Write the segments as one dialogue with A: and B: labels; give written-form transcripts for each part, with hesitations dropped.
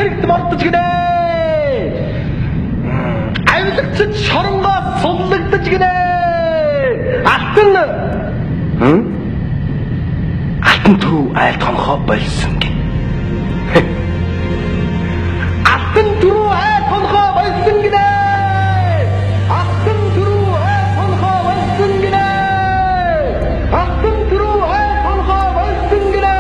A: хэрэгт мордож гинэ. Аймлагчид шоронгоос суллагдаж гинэ. Алтан түрүү айлт хонхоо болсон гин. Алтан түрүү айлт хонхоо болсон гинэ. Алтан түрүү айлт хонхоо болсон гинэ. Алтан түрүү айлт хонхоо болсон гинэ.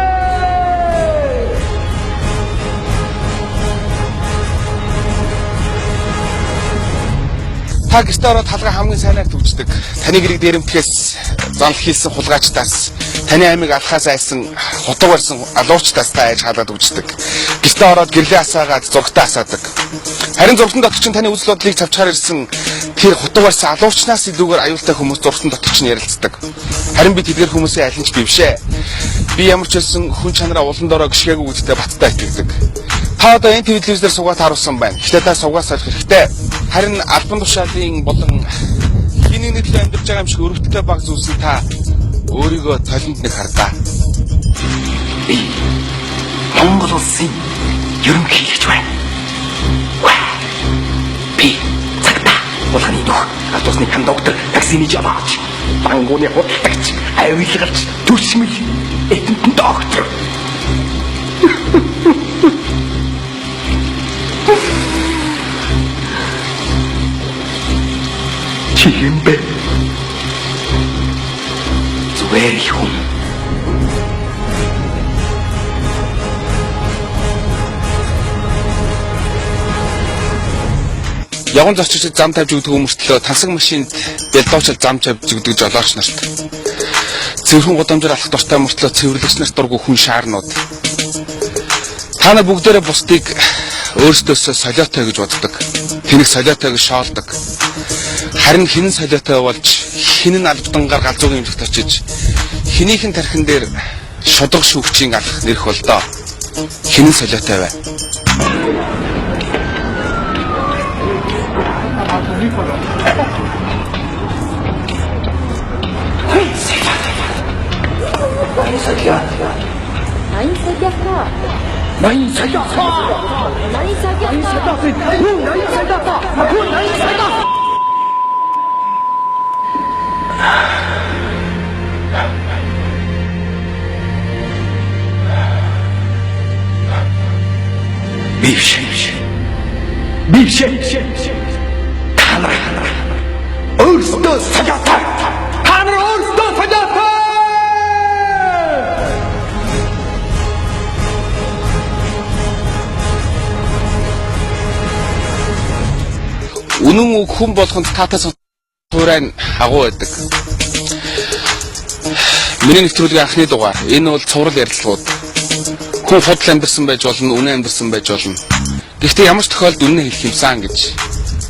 B: Та гэртээ ороод талгаа хамгийн сайнаар төвчдөг. Таны гэрэг дээрэмтгэхээс зонл хийсэн хулгайчдаас, таны аймыг алхаас айсан хутга барьсан алуучдаас та айж хаалаад үждэг. Гэртээ ороод гэрлээ асаагаад зургтаа асаадаг. Харин зургтан дотор чинь таны үзэл бодлыг цавчгаар ирсэн тэр хутга барьсан алуучнаас илүүгээр аюултай хүмүүс зургтан дотор чинь ярилцдаг. Харин би тэдгээр хүмүүсийн аль нь ч бившээ. Би ямар ч хэлсэн хүн чанараа улан дорой гიშгээгүй үедээ баттай итгэдэг. Та одоо энэ телевизээр суугаад харуулсан байна. Гэхдээ та суугаас олох хэрэгтэй. Харин албан тушаалын болон хиний нийтлээ амьдарч байгаа юм шиг өрөвдөлтэй баг зүйлсийг та өөрийгөө толинд нэг хардаа.
A: Би Монгол улсын ерөнхийлөгч байна. Би цагтаа улааны дөх автобусны кондуктор, таксины жаваач, бангууны худалдагч, авилгалч, төсмөл, эдэнтэн доктор. Чи юм бэ? Зүгээр юм.
B: Явган зорчигчид зам тавьж өгдөг хүмүүртлөө тансаг машинд бэлдуучил зам тавьж өгдөг жолооч нарт. Цэвэрхэн гудамжаар алах дуртай мөртлөө цэвэрлэгч нарт дургүй хүн шаарнууд. Та нар бүгдээрээ бусдыг өөрсдөөсөө солиотой гэж боддог. Тэнэг солиотой гэж шоолдог. Харин хинэн солиотой болж хинэн албадангаар галзуугийн эмнэлэгт очиж хинийхэн тархин дээр шудаг шүүгчийн алах нэрх бол доо. Хинэн солиотой бай.
A: Бившээ. Та нар өөрсдөө солиотой. Та нар өөрсдөө солиотой.
B: Үнэн үг хүн болгонд таатай суурайн агуу байдаг. Миний нэвтрүүлгийн анхны дугаар. Энэ бол цуврал ярилцлагууд. Хүн худал амьдсан байж болно, үнэн амьдсан байж болно. Гэхдээ ямар ч тохиолдолд үнэн хэлэх юмсан гэж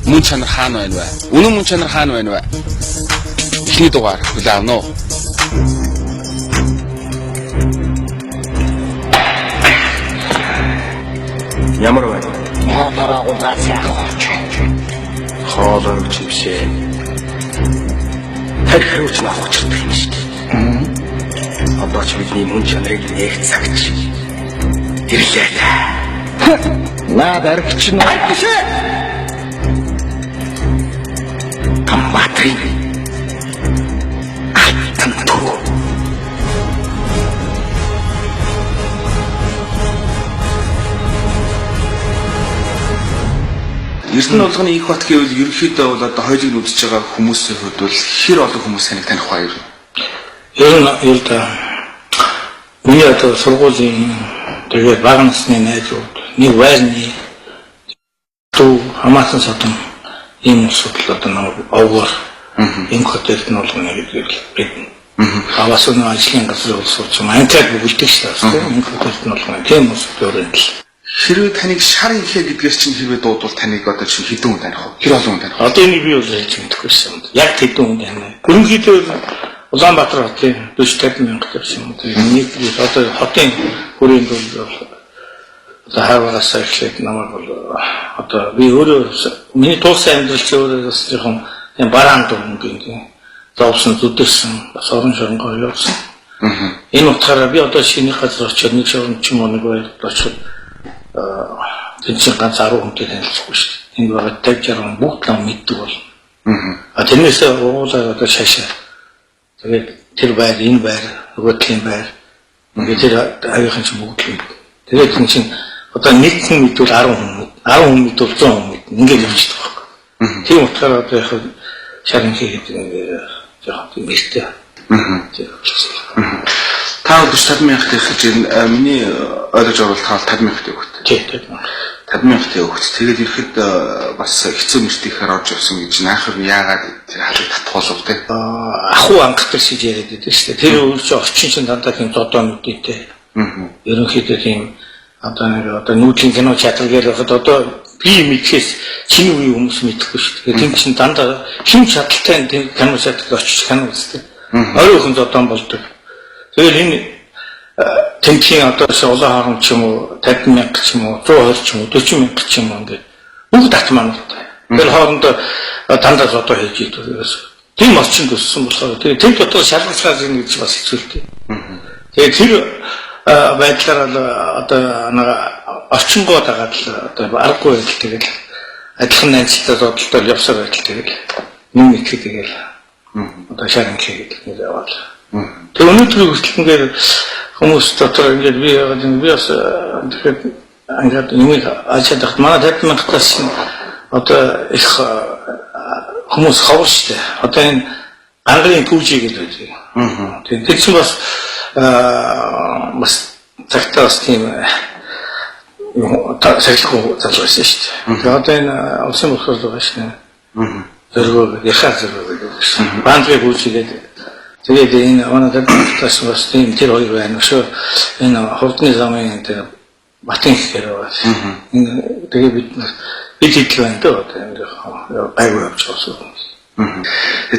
B: мөн чанар хаана байна вэ? Үнэн мөн чанар хаана байна вэ? Эхний дугаар хүлээн авна уу?
A: Ямар байна? Мотороо угаас яах вэ? Хоолой чившээ. Тархиуч нах учирдаг юм шүү дээ. Одоо ч бидний мөн чанарыг нээх цагч. Ирлээ. Наад аригч нь айшээ. Камбатрин. Алтан түрүү.
B: Эрдэнэ болгоны их бат гэвэл ерөнхийдөө бол одоо хоёулыг нь үзэж байгаа хүмүүсийн хувьд бол хэр олон хүмүүс таныг таних баяр.
C: Ер нь миний одоо сургуулийн тэгээд бага насны найзууд нэг байрны дүү хамаасан содон ийм асуудал одоо нэг овгоор энэ хотелд нь болгоно гэдэг бид хаваас нь ажлын газар суусан мантай бүгдийг шээ энэ хотелд нь болгоно тийм асуудал юм л.
B: Хэрвээ таныг шар ихэ гэдгээр чинь хэрвээ дуудвал таныг одоо чи хэдэн хүн таних вэ? Хэр олон хүн таних вэ?
C: Одоо энийг би бол хэлж мэдэхгүй шээ. Яг хэдэн хүн таних. Ерөнхийдөө Улаанбаатар хотын 40-50 мянга гэсэн юм. Нэг одоо хотын хүрээнд бол одоо хаваагаас эхлээд намайг бол одоо би өөрөө миний туусан амьдрал чи өөрөө бас жоохон юм бараан дунд юм. Зовсон зүдэрсэн бас орон шоронгоо явсан. Энэ утгаараа би одоо шинэ газар очиод нэг шорон ч юм уу нэг байр очиод Тэнд чинь ганц 10 хүнтэй танилцахгүй шүү дээ. Энд байгаа 50 60 хүн бүгд нам мэддэг болно. Тэрнээс уулаа одоо шашаа. Тэгээд тэр байр, энэ байр, нөгөөдлийн байр. Ингээд тэр авийнхын чинь бүгд л мэддэг. Тэгээд энэ чинь одоо нэг хүн мэдвэл 10 хүн, 10 хүн мэдвэл 100 хүн мэднэ. Ингээд явчихдаг байхгүй. Тийм утгаараа одоо яг шарын хийгээд яг тийм нэртэй.
B: Та 40 мянга гэж миний ойлгож байгаа 50 мянга өгт.
C: Тийм.
B: 50 мянга өгт. Тэгээд ирэхэд бас хэцүү нэртийхээр орж явсан гэж наахар яагаад тэр халыг татгуулав те.
C: Ахуу ангахтар шиг яриад байдаг шүү дээ. Тэр өөр чи орчин чинь дандаа тийм зодоо нүдтэй. Ерөнхийдөө тийм одоо нүүдлийн кино чадваргаар байхад одоо би мэдхээс чиний үе хүмүүс мэдэхгүй шүү дээ. Тийм чинь дандаа хин чадaltaй тийм кино чадвар очиж кино үздэг. Ойрхон зодон болдог. Тэгэл энэ тэмцийн одоо улаан харамч ч юм уу 50 мянга ч юм уу 120 ч юм уу 40 мянга ч юм уу ингээд бүгд атмантай. Тэгэл хоорондоо дандаа зодоо хийж идэв. Тийм орчинд өссөн болохоор тэгээ тэнд дотор шалгацгаар ирнэ гэж бас хэцүүлтэй. Тэгээ тэр байдлаар одоо орчингоо дагаад л одоо аргагүй байдал тэгэл адилхан найзтай зодолтой явсаар байдал тэгэл юм итгэх тэгэл одоо шарын хийгээд яваад. Тэгээ өнөөдрийн хүртэл хүмүүс дотор ингээд би бас тэгэхээр ингээд юмыг ажиадах манай 50 мянгаас одоо их хүмүүс ховор штэ. Одоо энэ ангарын түүжи гэдэг байдаг. Тэгээд тэр чинь бас цагтаас тийм сахилгүй залгуулсан шүү дээ. Тэгээд одоо энэ улсын болохоор байгаа шүү дээ. Зэрэг яхаа зэрэг гэдэг шүү. Бандрыг үүсгээд тэгээд энэ манай тас бас тийм тэр хоёр байна шүү. Энэ хурдны замын тэр батин гэхээр байна. Энэ тэгээд бид хэд байна дөө энэ байгуу явж байгаа.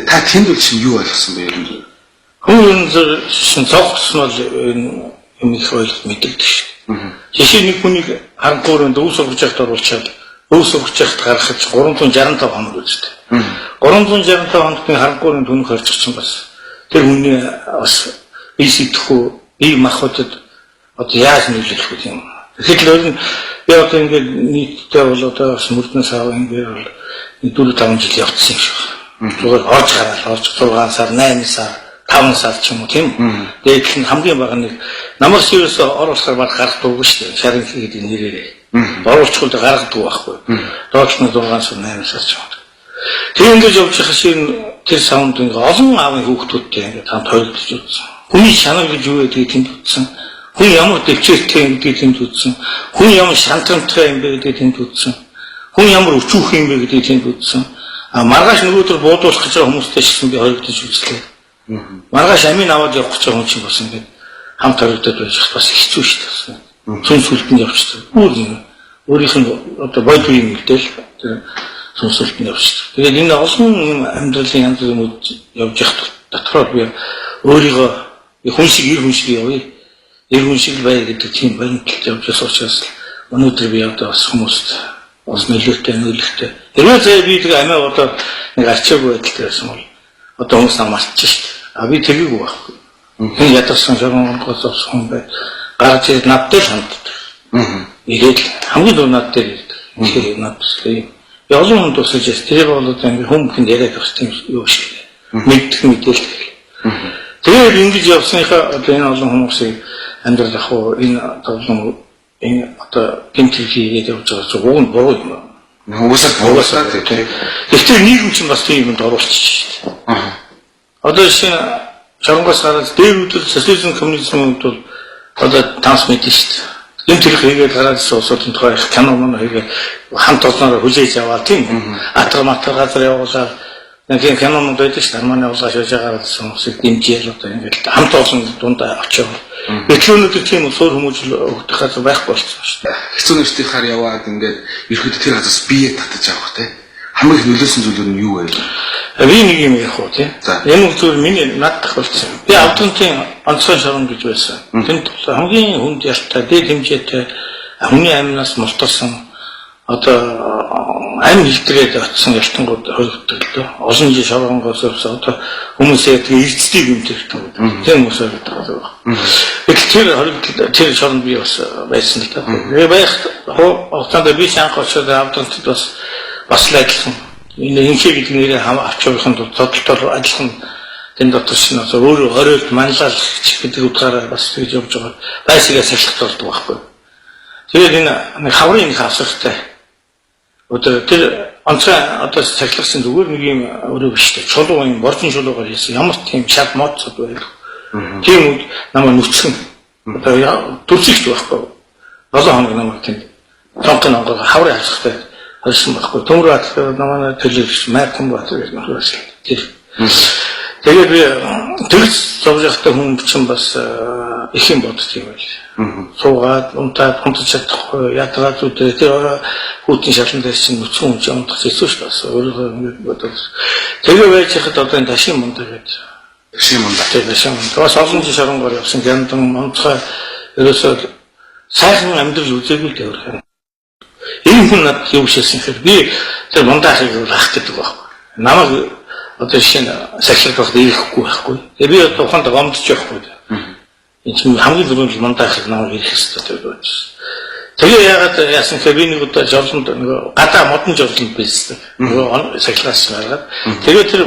B: Та тэнд үл чинь юу ойлгосон бэ ер нь?
C: Хүн шин цогцсон бол юм их ойлголт мэддэг шүү. Жишээ нэг хүнийг харангуурын өв сургаж явахд оруулчаад өв сургаж явахд гаргахад 365 хоног үздэг. 365 хоногийн харангуурын түнх хорчих чинь бас тэр хүний бас бие сэтгэхүй, бие махбодод одоо яаж нөлөөлөх юм. Тэгэхээр л би одоо ингээд нийтдээ бол одоо бас мөрднөөс аваа ингээд бол 4-5 жил явцсан юм шиг. Зүгээр орж гараад 6 сар, 8 сар 5 сар ч юм уу тийм. Тэгээд хамгийн бага нэг намар шивээс оруулахаар баг гаргадаггүй шүү дээ. Шарын хийгээд нэрээрээ. Оруулчихвол гаргадаг байхгүй. Доотлон 6 сар 8 сар ч юм уу. Тэр ингэж явж байгаа шин тэр саунд ингээ олон аавын хүүхдүүдтэй ингээ хамт хойлдож үзсэн. Хүний шанал гэж юу гэдгийг тэнд үзсэн. Хүн ямар дэвчээртэй юм гэдгийг тэнд үзсэн. Хүн ямар шантрамтай юм бэ гэдгийг тэнд үзсэн. Хүн ямар өчүүх юм бэ гэдгийг тэнд үзсэн. Маргааш нөгөөдөр буудуулах гэж байгаа хүмүүстэй шигсэн би хойлдож үзлээ. Маргааш амин аваад явах гэж байгаа хүн чинь бас ингээд хамт хойлдоод байж бас хэцүү шүү дээ. Сүн сүлтэнд явчихсан. Өөрийнх нь одоо бодлын мэдээлэл тэр сүнсэлтэнд явчихсан. Тэгээд энэ олон юм амьдралын янз бүрийн үд явж явах дотроо би өөрийгөө хүн шиг ир хүн шиг явъя. Ир хүн шиг бай гэдэг тийм баримталд явж байгаа учраас өнөөдөр би одоо бас хүмүүст бас нөлөөтэй. Хэрвээ заа би тэгээ амиа одоо нэг арчаагүй байдалтай байсан бол одоо хүмүүс намартчих шүү дээ. Би тэрийг байхгүй. Энэ ядарсан шоронгоос авсан бай. Гарч ирээд надтай л ханддаг. Ирээд хамгийн дөрөв над дээр ирдэг. Тэгэхээр над төстэй. Би олон хүнд тусаж яс тэрийг бол одоо ингэ хүмүүнд яриад байх тийм юу шиг. Мэддэг мэдээлэл. Тэгээд ингэж явсныхаа одоо энэ олон хүмүүсийг амьдрал ах уу энэ тоглоом энэ одоо гинтэлхийгээд явж байгаа чинь уг нь буруу юм. Угсаа тийм. Тэгэхээр нийгэм чинь бас тийм юмд оруулчих шүү дээ. Одоо шинэ шоронгоос гараад дээр үдэл социализм коммунизмд бол одоо танс мэдэн шүү дээ. Энэ төрх хийгээд гараад суусуудын тухай кино мөн хийгээд хамт олноор хүлээж аваад тийм атраматар газар явуулаад нэг кинонууд байдаг шүү дээ. Манай улааш яж гараад хүмүүсийг дэмжиж одоо ингээд хамт олон дундаа очиод Өчигдөр тийм суур хүмүүжил өгөх газар байхгүй болсон шүү дээ.
B: Хэцүү нэртийнхаар яваад ингээд ерөөд тэр газраас бие татаж авах те. Хамгийн нөлөөсөн зүйлүүд нь юу вэ?
C: Би нэг юм ярих уу те. Энэ зүйл миний надад болсон. Би автонтын онцгой шорон гэж байсан. Тэнд хамгийн хүнд ялтай, дээд хэмжээтэй хүний амнаас мултарсан одоо амь илтрээд очсон ялтангууд хоригддаг л доо. Олон жил шоронгоос явсан одоо хүмүүсээ тэгээ эрдэсдийг юм тэртэн. Тийм хүмүүс байдаг. Тэгэхээр тэр шоронд би бас байсан л доо. Тэгээ байх хугацаанд би шанх очоод авдралт бас л ажилласан. Энэ инхийг нэрээ авч явахын тулд тодтол ажиллах нь тэнд дотроос нь өөрөө хориод манлайлагч гэдэг утгаараа бас тэгж явж байгаа. Байсгаас ашиглах болдог байхгүй. Тэгээд энэ хаврын хавсагтай одоо тэр онцгой одоо цахилгасан зүгээр нэг юм өөрөө биш үү? Чулуу юм боржин чулуугаар хийсэн ямар тийм шат модцод байл. Тийм үед намайг нүцгэн одоо төрсөж байхгүй. 7 хоног намайг тэнд цонхны онгор хаврын хавсагтай хэлсэн байхгүй. Төмөр атлаа намайг төлөвч майхан батар гэж нөхөрсөн. Тэгээд би төрс зовж явахдаа хүн чинь бас их юм бодож юм байл. Суугаад унтаад хонцож чадахгүй ятгаад үдээ тэр хүүтийн шалан дээр чинь нүцгэн хүн чинь унтах хэцүү шүү дээ. Өөрөө бодож. Тэгээ байж хахад одоо энэ ташин мундаг гэж.
B: Ташин мундаг.
C: Тэгээ ташин мундаг. Бас олон жил шоронгоор явсан гяндан онцгой ерөөсөө сайхан амьдрал үзээгүй л явах. Энэ хүн надад юу шилсэн хэрэг би тэр мундахыг ах гэдэг байхгүй. Намайг одоо шинэ сахилгах дээхгүй байхгүй. Тэгээ би одоо ухаанд гомдож явахгүй. Энэ чинь хамгийн түрүүнд мундахыг намайг ирэх хэрэгтэй байж. Тэгээ яагаад яасан гэхээр би нэг удаа жолонд нэг гадаа модон жолонд байсан. Нөгөө сахилгаас гаргаад. Тэгээ тэр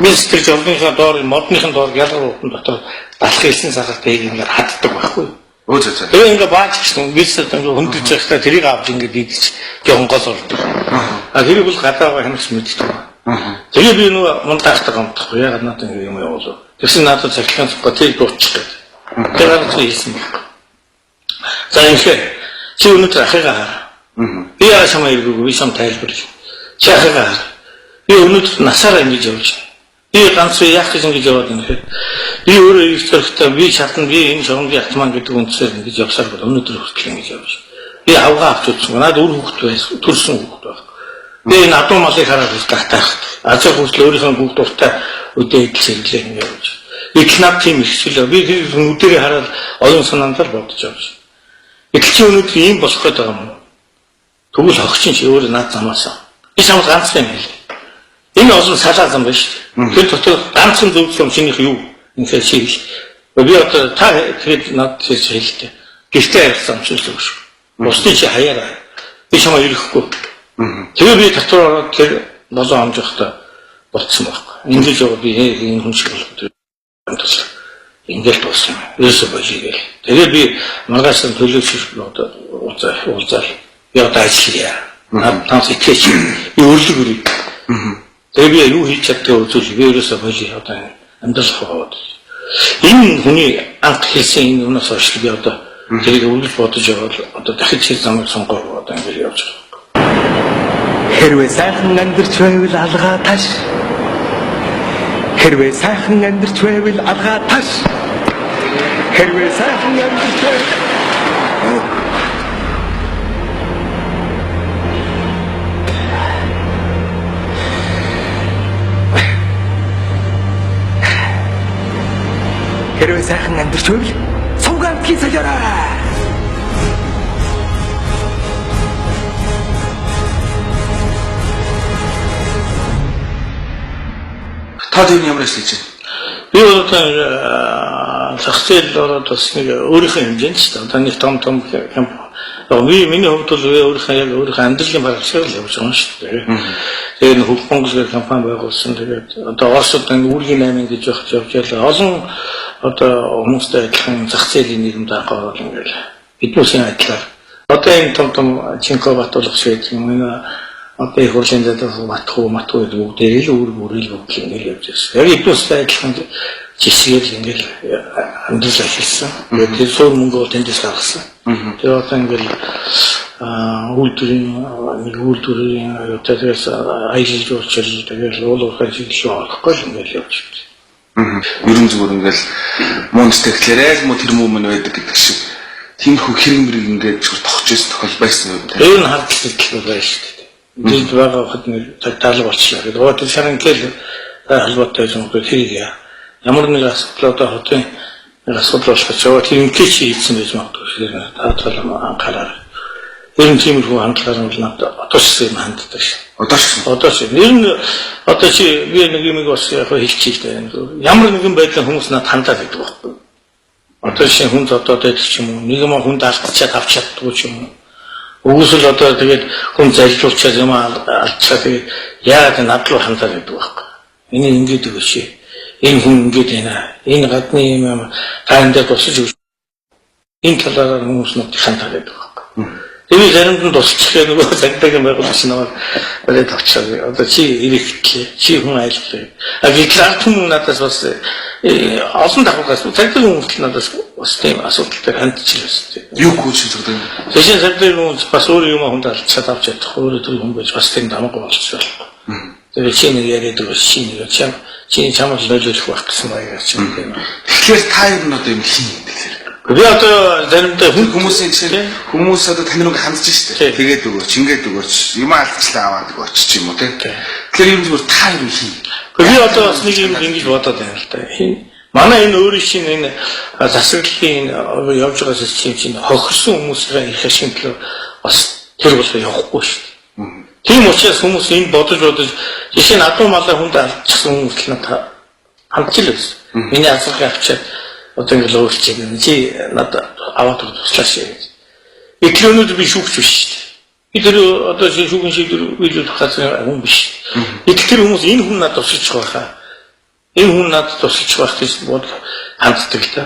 C: мистер жолныхаа доор модныхын доор ялгар дотор далах хэлсэн сахалтай ингээд хаддаг байхгүй. Тэгээ ингээд баач гэсэн мистер ингээд хөндөж байхдаа тэрийг авч ингээд идэж жонгоос ордог. Тэр бол гадаагаа хэмжиж мэддэг. Тэгээ би нөгөө мундахтай гомдохгүй яагаад надад ингэ юм явуулав. Тэгсэн надад цахилгаан цогтой дуучих гэдэг. Тэр нь хийсэн юм. За инхээр чи өнөөдөр ахыгаа хаа. Би яа самаа иргүү би сам тайлбарлая. Чи ахыгаа хаа. Би өнөөдөр насаараа ингэж явж байна. Би ганц яах гэж ингэж яваад байна гэхээр би өөрөө их зөрөгтэй би шатан би энэ шорондын ятман гэдэг үндсээр ингэж явсаар бол өнөөдөр хүртэл ингэж явж. Би авгаа авч үзсэн. Надад өөр хүүхэд байсан. Төрсөн хүүхэд байна. Би энэ адуу малыг хараад гатаах. Азаа хүртэл өөрийнхөө бүгд дуртай үдээд сэргэлээ ингэ явж. Би knap тийм ихсэлээ. Би тэр нүдэрээ хараад оюун санаанд л бодож явж. Чи өнөөдөр ийм болох гэдэг юм. Тэгвэл огчин чи өөрөө наад замаасаа. Би чамд ганцхан юм хэлээ. Энэ олон салаа зам байна шүү дээ. Тэр дотор ганцхан зөв юм чинийх юу? Ингээд чи хэл. Би одоо та тэгэд над хэлж хэлдэг. Гэртээ ярьсан ч л шүү. Бусдын чи хаяараа. Би чамаа ирэхгүй. Тэгээ би дотор ороод тэр 7 хоног явахдаа болцсон байхгүй. Ингээд яваад би энэ хүн шиг болоод ингээд дууссан. Ерөөсөө божигээл. Тэгээд би маргааш нь төлөвшөж уулзаал. Яваад ажиллая. Наад итгэж би өрлөг өрөө. Тэгээд би юу хийж чаддаг үзүүл би ерөөсөө божи одоо амьдрал хаваад. Энэ хүний анх хэлсэн энэ өнөөс хойш би одоо тэрийг өвлөж бодож яваад одоо дахиж хэл замыг сонгоод одоо ингээд явж байгаа.
A: Хэрвээ сайхан амьдарч байвал алгаа таш. Хэрвээ сайхан амьдарч байвал алгаа таш. Хэрвээ сайхан амьдарч байвал хэрвээ сайхан амьдарч байвал сувгаантгийн саяараа.
B: Та тийм ямар ажиллаж байна?
C: Би одоо зах зээл ороод бас нэг өөрийнхөө хэмжээнд ч одоо нэг том компани. Миний хувьд бол өөрийнхөө амьдралын багшаар л явж байгаа шүү дээ. Тэгээ нэг Хөх Монгол гэх компани байгуулсан. Тэгээд одоо Оросд үүргийн 8 гэж явж ялаа. Олон одоо хүмүүстэй адилхан зах зээлийн нийгэмд анхаарал ингээл биднүүсийн адилаар. Одоо энэ том Чинко Батулах шиг юм одоо их хурлын дэдээс матхуу гэдэг бүгдээ л өөрөөр ингээл явж байсан. Яг биднүүстэй адилхан жишгээр ингээл амьдрал ажилласан. Тэгээд зөв мөнгө бол тэндээс гаргасан. Тэгээд одоо ингээл үйлдвэрийн тэрээс аялал жуулчлал тэгээд уул уурхай хийлгэж олохгүй л ингээл явж байна.
B: Ерөн зүгээр ингээл муунд тэгэхээр муу тэр муу мөн байдаг гэдэг шиг тиймэрхүү хэрэг ингээд зүгээр тохож байсан тохиол байсан юм.
C: Тэр нь хардлагатай байна шүү дээ. Бид байгаа хад нэг тагтаалга болчихлоо. Тэгээд одоо шарын гэл холбоотой юм уу хэрэг яа. Ямар нэг асуудал одоо хотын асуудал болох ч яваа тэр ингээч хийсэн байж магадгүй. Таатал анхаараа. Ер нь тиймэрхүү хандлагаар нь надад одоо ч юм ханддаг шээ.
B: Одоо ч
C: Ер нь одоо чи би нэг юм бас яг хэлчихээ л дээ. Ямар нэгэн байдлаар хүмүүс надад хандаад байдаг байхгүй. Одоо шинэ хүн зодоод байдаг ч юм уу, нэг юм хүнд алдчихад авч чаддгүй ч юм уу. Өгөөсөл одоо тэгээд хүн залжуулчаад юм алдчихаа тэгээд яагаад над руу хандаад байдаг байхгүй. Энийг ингэж өгөөч. Энэ хүн ингэж байна. Энэ гадны юм таандаа тусаж өгч. Энэ талаараа хүмүүс надад хандаад байдаг байхгүй. Тэгээд заримд нь тусчих нөгөө загдаг юм байгаад чинь намайг барайд авчаад одоо чи ирэхтлээ. Чи хүн айлтлаа. Гэтэл ард хүмүүс надаас бас олон давхаргаас загдаг хүмүүс надаас бас тийм асуудалтай хандчихлээ.
B: юу гүйж зогдсон юм.
C: Тэшин загдаг хүмүүс бас өөр юм хүнд алдчихад авч чадах өөрөө тэр хүн байж бас тийм дамаагүй болчихсон. Тэгээд чи нэг яриад байгаа шинэ нэг чи чамд нөлөөлөх байх гэсэн маягаар чи тийм.
B: Тэгэхээр та ер нь одоо юм хийн тэгэхээр.
C: Би одоо заримдаа
B: хүмүүсийн чинь хүмүүс одоо тань руу хандж штэ. Тэгээд өгөөч, ингээд өгөөч, юм алдчихлаа аваад өгөөч ч юм уу тийм. Тэгэхээр юм зүгээр та юм хийн.
C: Би одоо бас нэг юм ингэж бодоод байна л да. Манай энэ өөрийн шинэ энэ засаглалын явж байгаа чинь хохирсон хүмүүсийн их шинжилгээ бас тэр бол явахгүй шүү дээ. Тийм учраас хүмүүс энэ бодож жишээ нь адуу малаа хүнд алдчихсан хүмүүс л надад хамтил байсан. Миний асуулгыг авчаад одоо ингэ л өөрчлөж байна. Чи надад аваад туслаач гэж. Эклээ өнөөдөр би шүүгч биш шүү дээ. Би тэр одоо шүүгэн шийдвэр үйлдэх газрын хүн биш. Тэгэхээр хүмүүс энэ хүн надад тусалж байгаа. Энэ хүн надад тусалж байх гэж бод ханддаг л та.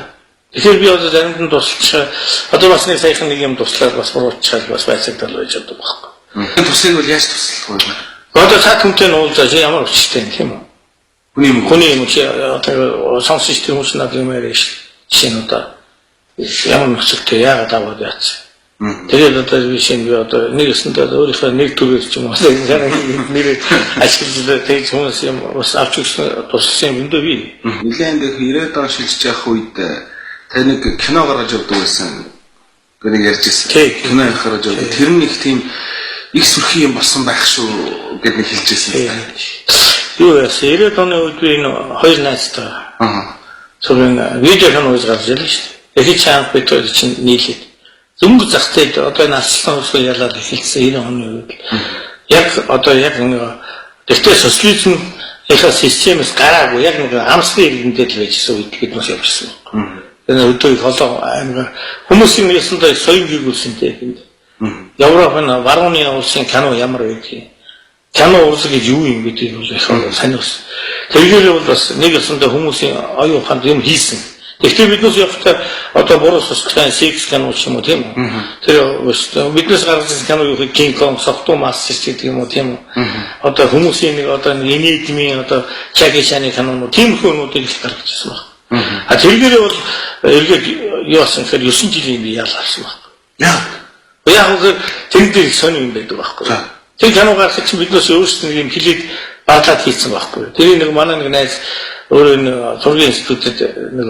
C: Тэгэхээр би одоо заримд нь тусалж одоо бас нэг саяхан нэг юм туслаад бас буруутчаад бас байцагдал байж байгаа байхгүй.
B: Туслыг бол яаж туслах вэ?
C: Одоо цаа хүнтэй нь уулзаж ямар өчтэй юм уу? Хүний юм чи одоо сонсож тэр хүмүүс надад юм яриаш чинь одоо ямар нөхцөлтэй яагаад аваад яац. Тэгээд одоо би шинэ би одоо нэгэсэндээ өөрийнхөө нэг төрөөс ч юм уу нэр ашиглаж тэгж хүмүүс юм бас авч өгсөн туссан юм дөө би.
B: Нилээн дээр 90-аад он шилжиж явах үед та нэг кино гаргаж явдаг байсан. Гэнэ ярьж ирсэн. Кино гаргаж явдаг. Тэр нь их тийм их сүрхий юм болсон байх шүү гэд нэг хэлж ирсэн.
C: Юу яасан 90-аад оны үед би энэ хоёр найзтай. Зөвхөн видео кино үзэж гарч ирлээ шүү дээ. Эхий чанга бид хоёр чинь нийлээд зөнгө захтай одоо энэ алслан ус ялаад эхэлсэн 90 оны үед. Яг одоо яг нэг тэгтээ социализм ихэ системээс гараагүй яг нэг амсны иргэндээ л байжсэн үед бид маш явжсэн. Энэ өдөө холоо амар хүмүүсийн ясандаа соён гүйгүүлсэнтэй гэнд. Европын варууны улсын кино ямар байдгийг кино урлаг гэж юу юм гэдгийг бол их санаас. Тэргээр бол бас нэг ясандаа хүмүүсийн оюун ухаанд юм хийсэн. Тэгэхээр биднээс явахтаа одоо буруу сусгтай секс кино ч юм уу тийм үү. Тэр биднээс гаргасан кино юу King Kong сохтуу мас гэдэг юм уу тийм үү. Одоо хүмүүсийн нэг одоо инээдмийн одоо Jackie Chan-ы кинонууд тийм хүмүүдийг их гаргаж ирсэн байна. А тэргээр бол эргээд юу асан гэхээр 9 жилийн би яалаарсан байна. Яг тэр сони юм байдаг байхгүй. Тэр кино гаргах чинь биднээс өөрсдөө нэг юм хилээд бадлаад хийсэн байхгүй. Тэр нэг манай нэг найз өөрөө нэг зургийн институтэд нэг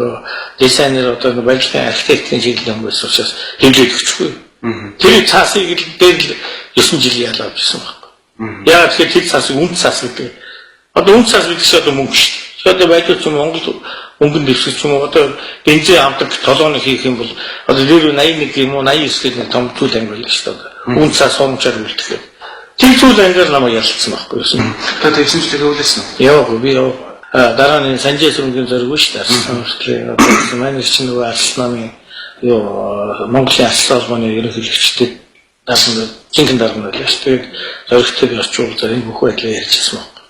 C: дизайнер одоо барилгын архитектийн чиглэлийн хүмүүс учраас хилээд өгчихгүй. Тэр цаасыг дээр 9 жил яалаад ирсэн байхгүй. Яг тэгэхээр тэр цаасыг үнд цаас гэдэг. Одоо үнд цаас гэдэг чинь одоо мөнгө шүү дээ. Одоо байдлаар ч Монгол өнгөн дэвсгэж юм одоо бензин авдаг толгойн хийх юм бол одоо дээр 81 юм уу 89 гэдэг том зүйл ангил шүү дээ. Үнд цаас сумчаар үлдэхээ. Тэр зүйл ангил намайг ялцсан байхгүй юу?
B: Одоо 9 жилээ хөвлөсөн үү?
C: Яа би дараа нь санжээ сүрэнгийн зориг биш таарсан. Манай чинь нөгөө арс намын юу Монголын арс холбооны ерөнхийлөгчдөд дарсан жинхэнэ дарга байлаа шүү дээ. Зоригтой би орчуул зарим бүх байдлаа ярьчихсан байна.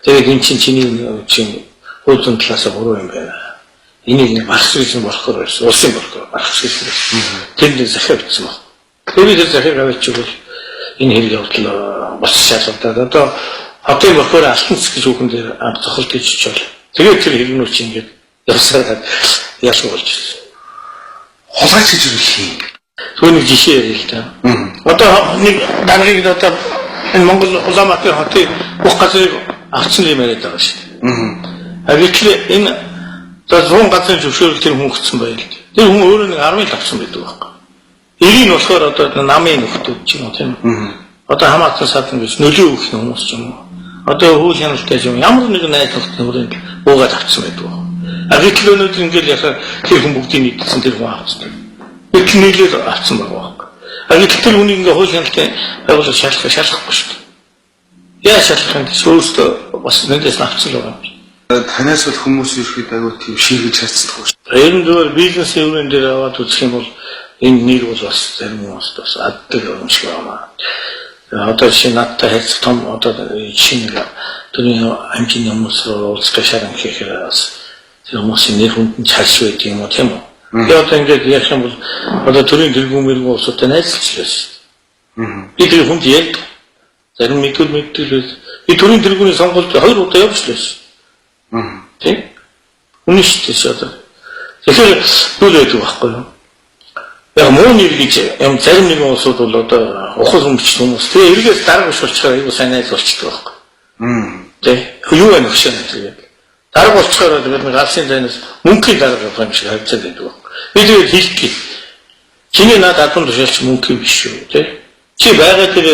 C: Тэгээд эн чиний хуулийн талаас буруу юм байна. Энийг багсрын болохоор байсан. Улсын болохоор багсрын. Тэнд захиа бичсэн байна. Тэгээд захиа авчихвал энэ хэрэг явдал бас шалгадаад одоо хотын болохоор алтан цэц гэж үхэн дээр зохиол гэж чичвэл. Тэгээд тэр хэрнүү чи ингээд явсараад ялсан болж ирсэн.
B: Хулгайч гэж юу хийх юм?
C: Түүний жишээ ярил л да. Одоо нэг даргаыг одоо энэ Монгол Улаанбаатар хотын бүх газрыг авсан юм яриад байгаа шүү дээ. Гэтэл энэ за 100 газрын зөвшөөрөл тэр хүн өгсөн байл. Тэр хүн өөрөө нэг 10 л авсан байдаг байхгүй. Эрийг нь болохоор одоо намын нөхдөд ч юм уу тийм. Одоо хамаатан садан гэж нөлөө өгөх хүмүүс ч юм уу. Одоо хөл хяналттай юм ямар нэгэн найзлалт нөрөнд уугаад авсан байдаг. Гэтэл өнөөдөр ингээл яхаа тэр хүн бүгдийг нийтсэн тэр хүн авсан. Гэтэл нийлээд авсан байгаа байхгүй. Гэтэл үнийг ингээ хууль хяналтын байгууллага шалгахгүй шүү дээ. Яаж шалгах юм бэ? Өөрөөсөө бас нэндээс авцсан байгаа юм.
B: Танаас бол хүмүүс ирэхэд аягүй тийм шийдэж харцдаг шүү дээ.
C: Ер нь зөвхөн бизнесийн өрөөнд дээр аваад үзэх юм бол энэ нэр бол бас зарим хүмүүс бас аддаг юм шиг байна. Одоо жишээ надтай харьцах том одоо жишээ нэг төрийн амжийн хүмүүс руу уулзах шаардлага хийхээр бас тэр хүмүүсийн нэр хүнд нь чарш байдаг юм уу тийм үү? Би одоо ингээд яах юм бол одоо төрийн тэргүүн мэрэгэн улсуудтай найзлчихлаа шүү дээ. Би тэр хүнд яг зарим мэдээлэл би төрийн тэргүүний сонгуульд 2 удаа явуулчихлаа шүү дээ. Тийм. Үнэн шүү дээ одоо. Тэгэхээр юу гэдэг байхгүй юу? Яг муу нэр гэж юм зарим нэгэн улсууд бол одоо ухал өмч хүмүүс тэгээ эргээс дарга болчихоор аюу сайн найз болчихдог байхгүй. Тэ юу вэ нөхшөө тэгээд дарга болчихоор тэгээд нэг алсын зайнаас мөнхийн дарга явах юм шиг харагдаад байдаг байхгүй. Би тэгээд хэлчих. Чиний над албан тушаалч мөнхийн биш шүү тэ. Чи байгаа тэр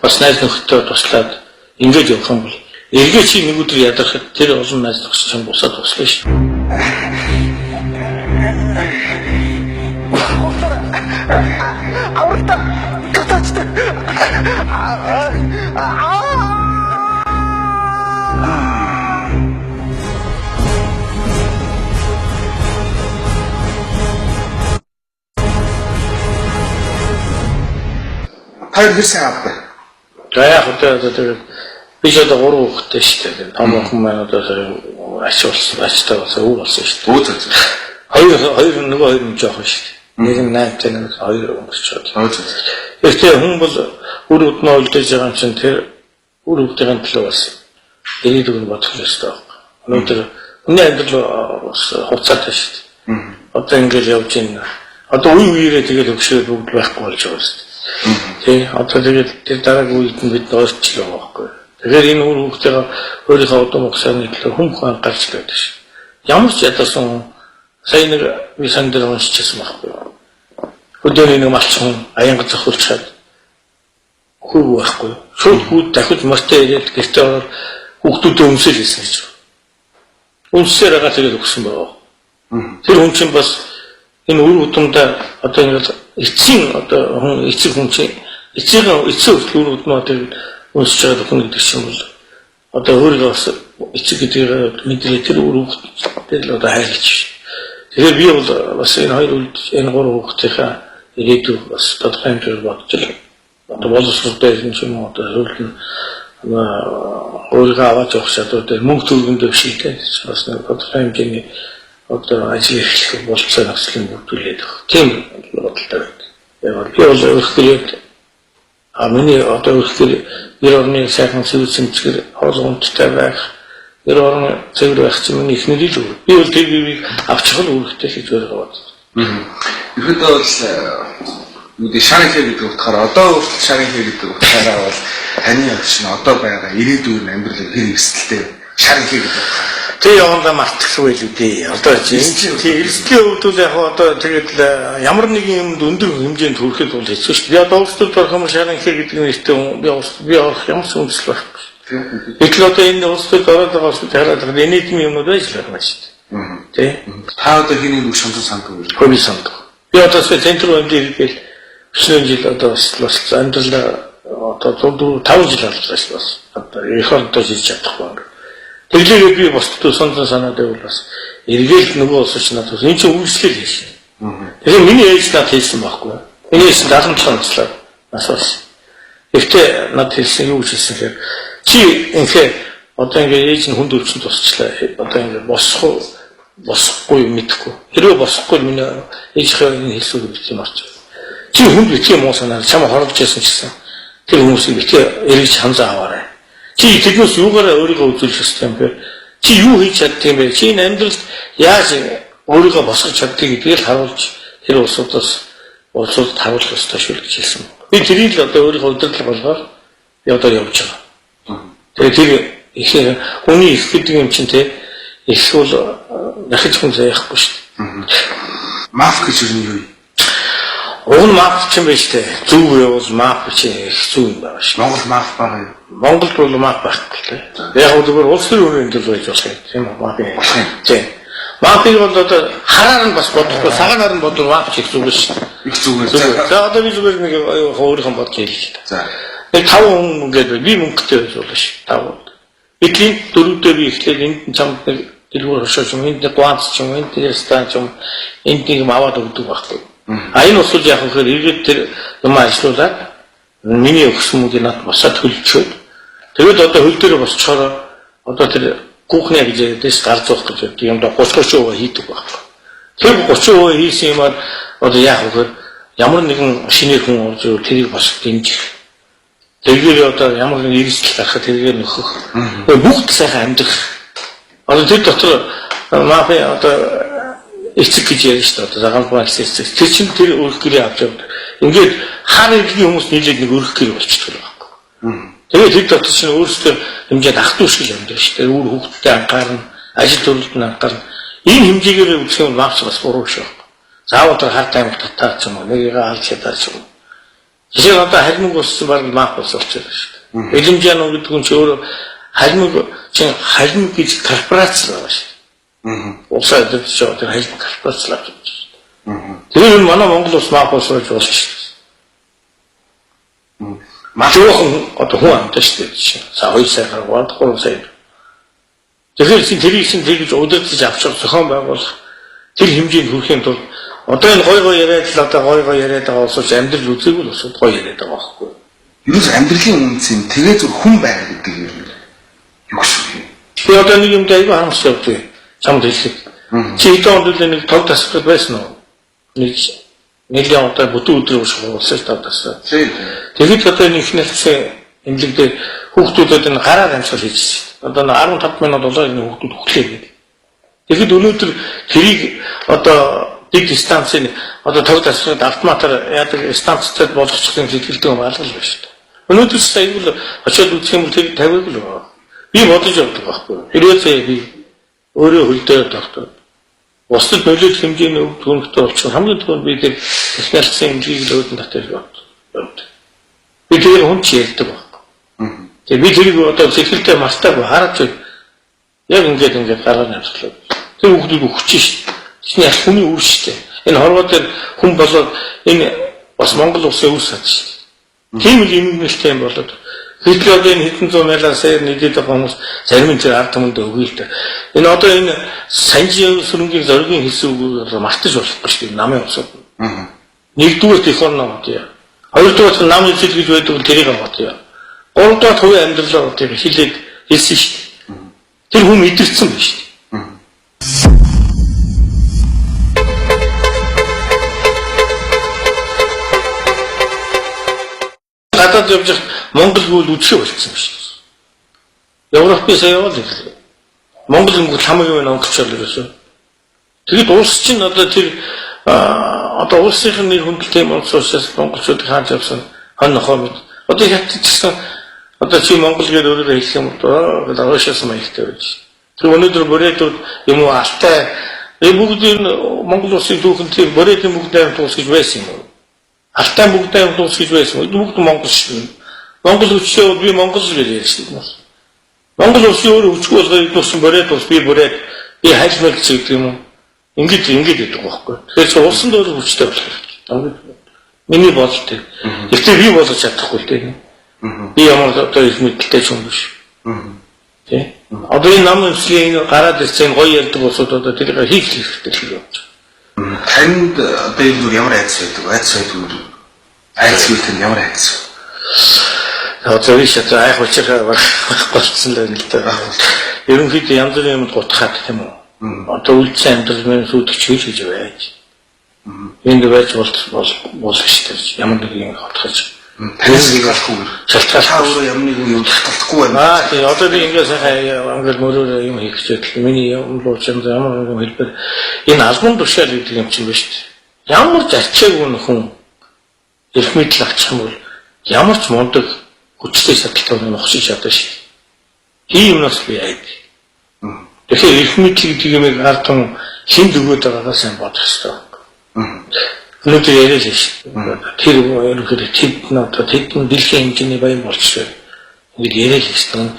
C: бас найз нөхдөд туслаад ингэж явах юм бол эргээ чи нэг өдөр ядарахад тэр олон найз нөхдөд чинь бусаад туслана шүү.
A: Авралта гатаачтай.
B: Таар хэрсэн авдаг.
C: За яг одоо би ч одоо 3 хүүхэдтэй шүү дээ. Том охин маань одоо ачтай болсон өвөр болсон шүү дээ.
B: Өө зөө.
C: Хоёр нь жоохон шүү дээ. Нэг нь 8-тай нэг 2 өнгөрчөөд. Тэгэхээр хүн бол үр өднөө үлдээж байгаа юм чинь тэр үр өдгийн төлөө бас ирээдүйг нь бодох ёстой байна. Өнөөдөр хүний амьдрал хуцаатай шүү дээ. Одоо ингэж явж байна. Одоо үе үеэрээ тэгэл өгшөөд бүгд байхгүй болж байгаа шүү дээ. Тэ одоо тэгэл тэр дараагийн үед нь бид өөрчлөлөө байгаа байхгүй. Тэгэхээр энэ үр хөвгтэйгээ өөрийнхөө удам угсааны төлөө хүн гарч ирээд шүү. Ямар ч ядсан сайн нэг би сандэр уншижсэн байхгүй. Өдөрний нэг малчин аянга зохиулж чад хүү байхгүй. Шууд хүүд дахиж мөртөө ирээд гэртээ ороод хүүхдүүдэд өмсөл хийсэн гэж. Үнсээр байгаа тэгээд өгсөн байгаа. Тэр хүн чинь бас энэ үр удамдаа одоо ингэ эцсийн одоо хүн эцэг хүн чинь эцэг үр удмаа тэр уншиж байгаа хүн гэдэг чинь бол одоо өөрийгөө бас эцэг гэдгийг мэдрээ тэр үр удмаар одоо хайрлаж. Тэгэхээр би бол бас энэ хоёр үлд энэ 3 хүүхдийнхээ ирээдүйг бас тодорхой хэмжээгээр бодож байна. Одоо боловсролтой юм чинь одоо зөвлөн өөрийгөө аваад явах чадвартай мөнгө төгрөнд дэвшилтэй бас нэг тодорхой хэмжээний одоо ажил эрхлэх болцоо навслын бүрдүүлээд баг. Тийм бодлоо байна. Яг би бол өөрөөр миний одоо өөрөөр ер орны сайхан сэвэлцэмжгэр хоолуунттай байх ер орны цэвэр байх чинь миний их нэрийг л би бол тэрийг авчих л үүрэгтэй гэж өөрөө бодсон.
B: Ихэд бол юу шарихэ гэдэг утгаараа одоо өөртөө шарихэ гэдэг утгаараа бол таны явж нь одоо байгаа ирээдүйн амьдралыг хэр эрсдэлтэй шарихэ гэдэг утгаараа
C: тэг явандаа мартчихгүй л үү. Одоо чинь эрсдлийн хувьд бол яг одоо тэгээд ямар нэгэн юмд өндөр хэмжээнд хүрэхэд бол хэцүү шүү дээ. Би одоо өөрсдөө орхом шарихэ гэдэг нэртэй би орох ямар ч үндэслэл байхгүй. Гэтэл одоо энэ өөрсдөө ороод байгаа хүмүүс хараад байгаа нийтмийн юмнууд байж л байна шүү дээ. Тэ?
B: Та одоо хэний үг шамсан санддаг вэ?
C: Хөөе санддаг. Би одоо центр өмдөж иргээл 9 жил одоо бас амьдрал одоо 5 жил болчихсон бас. Одоо их онтой хийж чадахгүй. Тэглээгээ би босдод сонсон санаад байвал бас эргээл нөгөө улсч надад энэ чинь үйлчлэл хийш. Тэгэхээр миний ээж надад хэлсэн байхгүй. Миний ээж 77 онцлоо насаас. Гэхдээ надад хэлсэн юу гэж хэлсэн гэхээр чи ингээ одоо ингээ ээж нь хүнд өвчин тусчлаа. Одоо ингээ босхгүй мэдхгүй. Хэрвээ босхгүй миний ээжийнхээ энэ хэлсүүд битгий марч. Чи хүнд битгий муу санаад чамаа хорлож яасан гэсэн. Тэр хүмүүсийг битгий эргэж ханзаа аваарай. Чи тэднээс юугаараа өөрийгөө үзүүлэх ёстой юм бэ? Чи юу хийж чаддаг юм бэ? Чи энэ амьдралд яаж өөрийгөө босгож чаддгийг гэдгийг харуулж тэр улсуудад харуулах ёстой шүү гэж хэлсэн. Би тэрийг л одоо өөрийнхөө удирдлага болгоод би одоо явж байгаа. Тэгээд тэр их хүний их гэдэг юм чинь те их бол дахиж хүн заяхгүй шүү дээ.
B: Маф гэж юу юм?
C: Уг нь маф ч юм байна шүү дээ. Зүг явал маф чи их зүг юм байна шүү.
B: Монгол маф байгаа юм.
C: Монголд бол маф байхгүй те. Яг зүгээр улс төрийн үнэнд л байж болох юм тийм үү? Тийм. Мафиг бол одоо хараар нь бас бодохгүй, саганаар нь бодвол маф их зүгээр шүү.
B: Их зүгээр.
C: За одоо би зүгээр нэг өөрийнхөө бодож хэлээ.
B: За.
C: Нэг 5 хүн ингээд би мөнгөтэй байж болно шүү. 5. Эдгээр дөрөвдөө би ихлээр энд чамд нэг дэлгүүр хошооч юм, энд ганц ч юм, энд стан ч юм, энд нэг аваад өгдөг байхгүй. А энэ усул яг хөөр иргэд тэр юм ажиллуулаад миний өгсөн мөнгөний над босоод хөлчөөд тэгээд одоо хөл дээр босчоор одоо тэр кухня гэж дэс гар зуух гэж юм да 30% хийдэг байхгүй. Тэр 30% хийсэн юм одоо яг хөөр ямар нэгэн шинээр хүн орж ирвэл тэрийг бас дэмжих. Тэргээр одоо ямар нэгэн эрсдэл гарахад тэргээр нөхөх. Бүгд сайхан амьдрах. Одоо тэр дотор мафия одоо эцэг гэж ярьж шүү дээ. Загалбаа эцэг. Тэр чинь тэр өрх гэрээ авч явдаг. Ингээд хаана иргэний хүмүүс нийлээд нэг өрх гэрээ болчихдог байхгүй. Тэгээд тэр дотор чинь өөрсдөө хэмжээд ах トゥ шиг амьдрах шүү дээ. Өөр хүүхдтэй анхаарна, ажил төрөлд нь анхаарна. Энэ хэмжээгээр үзэх юм мафс бас буруу шүү. Заавал тэр хар таймд татаад ч юм уу, нэгийг алж чадаад ч юм уу. Жишээ нь одоо харьмаг болсон баг маф болсон учраас шүү дээ. Элемжаано гэдэг нь ч өөр харьмаг чинь харьмаг гэж корпорац байгаа шүү. Улсаа дэвч байгаа тэр харьмаг корпорац л авч байна. Тэр нь манай Монгол улс маф болсон гэж байна шүү. Махуухан одоо хүн амтаа шүү дээ. За 2 сая гаруй 3 сая. Тэгэхээр тэрийг чинь тэгж удирдах авчих зохион байгуулах тэр хэмжээнд хүрэхин тулд одоо энэ гой яриад л одоо гой яриад байгаа улсууч амьдрал үзээгүй л усуд гой яриад байгаа байхгүй.
B: Юус амьдралын үнц юм тэгээ зүр хүн байх гэдэг юм. Юу шүү.
C: Би одоо нэг юм дайгаа харамсаж явдیں۔ Чамд хэлэхэд. Чи хэдэн онд л нэг тог тасгал байсан уу? Нэлийн одоо бүтэн өдрөөр шуулсан тог тасгал. Тэгэхэд одоо нэг ихнэлцээ эмнэлэг дээр хүүхдүүдэд энэ гараар амьсгал хийжсэн. Одоо 15 минут болоо энэ хүүхдүүд хөглөө гэдэг. Тэгэхэд өнөөдөр тэрийг одоо дэг станцын одоо тог тасгал автоматар яадаг станцтай болгочихсан хэлдэг юм алгал байна шүү дээ. Өнөөдөр саягүй очиод үзэх юм тэр тавиаг л байна. Би бодож явдаг байхгүй. Хэрвээ би өөрөө хөлдөө тогтоо. Бусдад нөлөөлөх хэмжээний өв төгөлтэй болчих хамгийн түрүүнд би тэр технологийн хэмжээг л өөдөн татаж байна. Би тэр хүн ч ярьдаг байхгүй. Тэгээ би тэрийг одоо сэтгэлдээ мартаагүй хараач яг ингээд гараар навчлаа. Тэр хүүхдүүд өгч шít. Тэний аль хүний үр шít. Энэ хорвоо дээр хүн болоод энэ бас Монгол улсын үр сад шít. Тийм л имгнэлтэй юм болоод хэдий одоо энэ хэдэн зуун майлаа саяар нийлээд байгаа хүмүүс зарим нь тэр ард түмэнд өгье л дээ. Энэ одоо энэ санжийн сүрэнгийн зоригийн хэлсэн үгээр мартаж болохгүй шүү дээ. Намын усууд. Нэгдүгээр технологи яа. Хоёрдугаар намын эзэл гэж байдаг тэрийг бодъё. Гуравдугаар хувийн амьдралаар тэр хилээд хэлсэн шүү дээ. Тэр хүн мэдэрсэн байна шүү дээ. Гадаад явж Монгол гүйл үдшээ болчихсон шүү дээ. Европын сая яваад ирлээ. Монгол гүйл хамгийн онгоцол ерөөсөө. Тэгэд улс чинь одоо тэр одоо улсын нэр хүндэлтэй улсаас монголчууд хааж явсан хон нохоо мэд. Одоо хятадчсан одоо чи Монгол гээд өөрөөр хэлэх юм бол Руушаас маягтай байж. Тэр өнөөдөр бүрээдүүд юм уу алтай бүгд Монгол улсын түүхэн тэр бүрээдийн бүгд тус гэж байсан юм уу? Алтай бүгд тус гэж байсан. Бүгд Монгол шүү. Монгол хүчтэй би Монгол л гэж ярьсан. Монгол улсын өөр хүчгүй болгоод идсэн бүрээд ус би бүрээд би хайлмал гэдэг юм уу? Ингээд гэдэг байхгүй. Тэгэхээр улсын дөр хүчтэй болох. Миний бодлоо. Гэхдээ би болж чадахгүй л дээ. Би ямар одоо их мэдлэлтэй ч юм биш. Тэ? Одоо энэ намын эслийн гараад ирсэн гоё ярьдаг улсууд одоо тэрийг хийх хэрэгтэй л явж байгаа.
B: Танд одоо энэ ямар айц байдаг? Айц гэдэг нь ямар айц?
C: Одоо биш одоо айх учраа болцсон л байна л да. Ерөнхийдөө янз бүрийн юмд гутахад тийм үү? Одоо үлдсэн амьдрал сүйдэгч хийж байж. Энд байж болох шүү дээ. Ямар нэг юм хотгож.
B: Тэрийг алахгүй.
C: Шалтгаалаа
B: өөрөө ямар нэг юм таталтахгүй байна.
C: Тийм одоо би ингээд сайхан англ мөрөөр юм хийх гэж миний юм бол ч ямар нэг хэлбэр энэ албан тушаал гэдэг юм чинь биш үү? Ямар ч арчаагүй хүн эрх мэдэл авчих юм бол ямар ч мундаг хүчтэй шалтгаан нөхсөж чаддаг шүү. Тийм юмнаас би айд. Тэгэхээр эрх мэдэл гэдэг юм ард түмэн хин дөгөөд байгаагаа сайн бодох хэрэгтэй. Өнөөдөр яриад шүү. Тэр ерөнхийдөө тэдний дэлхийн хэмжээний баян болчихсон. Ингээд яриад шүү.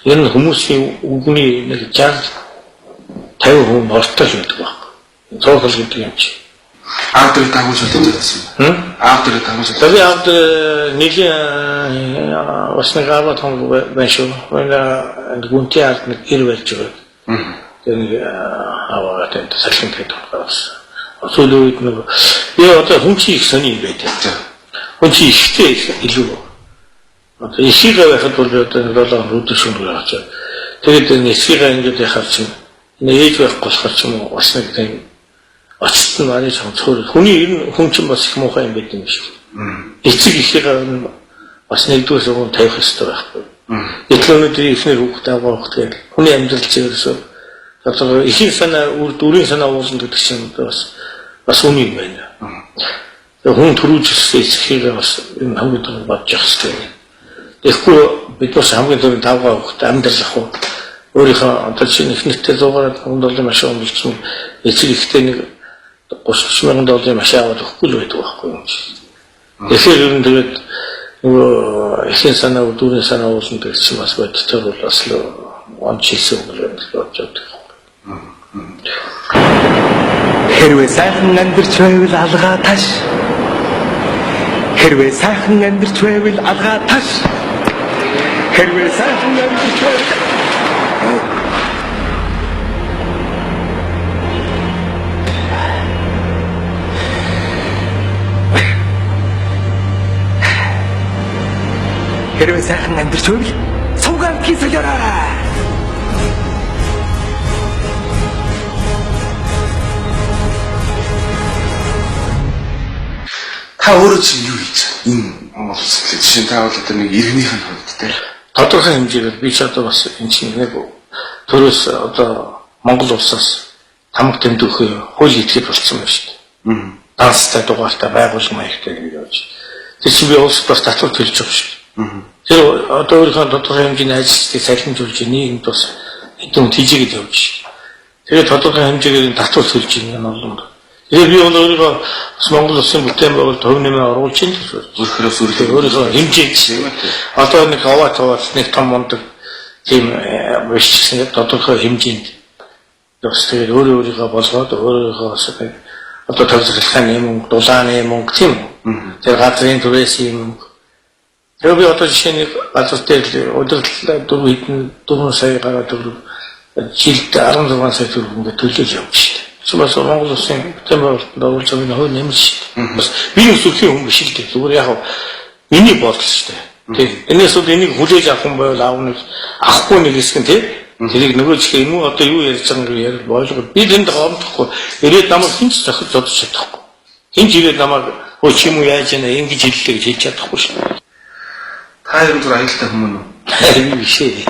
C: Ер нь хүмүүсийн үгний нэг 60 50 хүн болтол байдаг баг. Цоохол гэдэг юм чи.
B: Аав дээр дагуулж байсан. Аав дээр дагуулж.
C: Тэр аав нэлийн wasnагава том бэшо. Вона гунтиар нэг ир барьж байгаа. Тэр нэг аваад энэ салхин гэдэг байгаас. Сүүлүүд нэг би одоо хүн чи их сони байдаг. Хүн чи ихтэй илүү. Одоо ишиг байхад бол одоо 7 өдөр шөнөөр очоо. Тэгээд нэсгийгээ ингэж яхаар чинь нээж байх болохоор ч юм уу бас нэг тийм очт нь манай цогцоор хүний ер нь хүн чинь бас их муухай юм байдаг юм шиг. Эцэг ихийг бас нэгдүгээр сургууль тавих хэрэгтэй байхгүй. Эдлөөнөд ихнэр хүүхдээ авах гэдэг хүний амьдрал чигээрсөө одоо ихийг санаа үрдүрийн санаа уулна гэдэг чинь бас үний юм байна. Хүн төрүүлжсэн эцгийг бас энэ хамгийн түрүү бодож явах хэрэгтэй. Тэгэхгүй бид бас хамгийн түрүү тавгаа хүүхдээ амьдрал ах өөрийнхөө одоо чинь ихнэртэй 100 $100 маш өмлөсөн эцэг ихтэй нэг $30,000 маш аваад өгөхгүй л байдаг байхгүй юм чи. Тэгэхээр ер нь тэгээд нөгөө ихэнх санаа дүүрэн санаа уулсан гэдэг чинь бас бодтоор бол бас л онцлсан үг л болж байдаг.
A: Хэрвээ сайхан амьдарч байвал алгаа таш. Хэрвээ сайхан амьдарч байвал алгаа таш. Хэрвээ сайхан амьдарч байвал Хэрвээ сайхан амьдарч байвал суугаар кисэлээрээ.
B: Та өөрөө чинь юу хийж энэ Монгол улсад жишээ та бол одоо нэг иргэнийх нь хувьд те
C: тодорхой хэмжээгээр би ч одоо бас энэ чинь нэг төрөөс одоо Монгол улсаас тамга тэмдгэх хууль итгэж болсон байна шүү дээ. Данстай дугаартай байгуулсан маягтай гэж явж. Тэр чинь би улс бас татвар төлж байгаа шүү дээ. Тэр одоо өөрийнхөө тодорхой хэмжээний ажилчдыг салхинжуулж нийгэмд бас хэдэн тийжгээд явж. Тэгээд тодорхой хэмжээгээр татвар төлж байгаа юм байна. Тэгээд би өөрийгөө бас Монгол улсын бүтээн байгуулалт төв нэмээ оруулж ийн гэж өөрийнхөө хэмжээнд одоо нэг аваад нэг том мондөг тийм биш гэсэн тодорхой хэмжээнд бас тэгээд өөрийнхөө болгоод өөрийнхөө одоо төвлөрлийн мөнгө, дулааны мөнгө тийм үү. Тэр газрын түрээсийн мөнгө. Тэгээд би одоо жишээ нэг газар дээр удирдлаа 4 сая гараад жилд 16 сая төгрөг ингээд төлөж явж шээ. Бас Монгол улсын бүтээн байгуулалтанд оруулж байгаа нь хөө нэмэр шүү дээ. Бас би өсвөрхийн хүн биш л дээ. Зүгээр яг миний бодол шүү дээ. Тэг. Энэс бол энийг хүлээж авах юм байвал аавны авахгүй нэг хэсэг нь тийм. Тэрийг нөгөө чихээ энэ одоо юу ярьж байгаа юм ярил ойлгоод би тэнд хоомдохгүй. Ирээд намайг хинч зохиж зодож чадахгүй. Хинч ирээд намайг хөө чи юм яаж яана ингэж хэллээ гэж хэлж чадахгүй шүү дээ.
B: Та ер нь түр аюултай хүмүүс үү?
C: Биш ээ.